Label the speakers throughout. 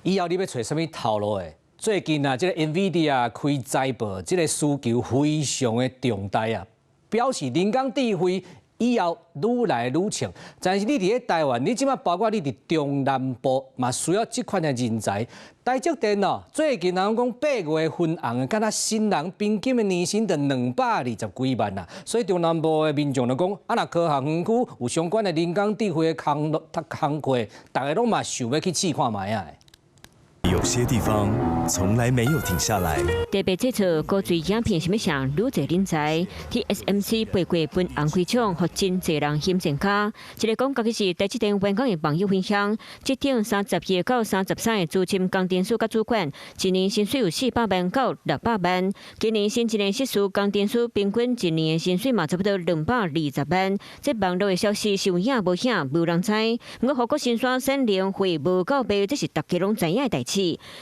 Speaker 1: 以後你要找什麼套路的？最近啊，這個 NVIDIA 開財報，這個需求非常的重大啊，表示人工智慧以後愈來愈強。但是你佇咧台灣，你即馬包括你佇中南部嘛，需要這款的人才。台積電哦，最近人講8月分紅，敢若新人平均的年薪就220幾萬啦。所以中南部的民眾就講，啊，若科學園區有相關的人工智慧的工課，大家攏嘛想要去試看賣啊。
Speaker 2: 有些地方從來沒有停下來。
Speaker 3: 特別這次高水影片是要向愈濟人才 ，TSMC 8月分紅開獎，讓真濟人嫌錢卡。一個講家己是台積電員工的網友分享，這頂32到33的資深工程師甲主管，一年薪水有400萬到600萬。今年新一年碩士工程師平均一年的薪水嘛差不多220萬。這網絡的消息是有影無影，無人知。不過，華國新山省聯會無告白，這是大家攏知影的代志。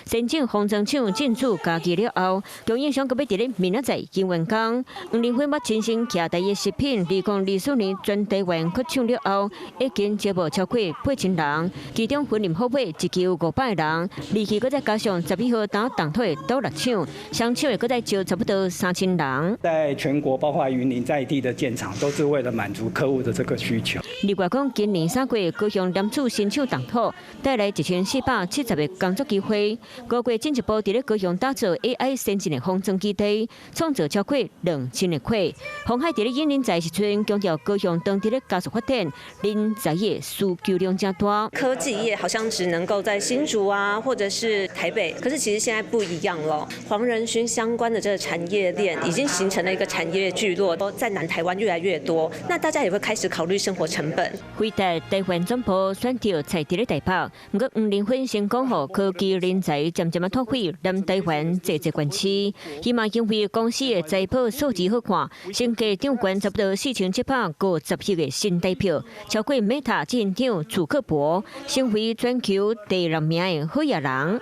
Speaker 3: 先進封裝廠進駐家己了後，供應商閣要佇咧明仔載營運工。黃仁勳要親身徛台的食品，2024年全台灣擴廠了後，已經招募超過8000人，其中婚禮後輩一期有500人，預期閣再加上12號到動土的倒6廠，雙廠會閣再招差不多3000人。
Speaker 4: 在全國包括雲林在地的建廠，都是為了滿足客戶的這個需求。
Speaker 3: 另外講，今年3月高雄聯署新廠動土，帶來1470個工作機會。5月進一步佇咧高雄打造 AI 先進的封裝基地，創造超過2000個塊。鴻海佇咧引人才時陣，強調高雄當地咧加速發展，人才業需求量加大。
Speaker 5: 科技業好像只能夠在新竹啊，或者是台北，可是其實現在不一樣了。黃仁勳相關的這個產業鏈已經形成了一個產業聚落，都在南台灣越來越多。那大家也會開始考慮生活成本。
Speaker 3: 回答台灣總部選調才佇咧台北，不過黃仁勳先講予科技人才漸漸拓開南台灣這關區，希望因為公司的財報數字好看，升價漲關差不多4750億個新台票，超過 Meta 執行長祖克伯，成為全球第6名的好野人。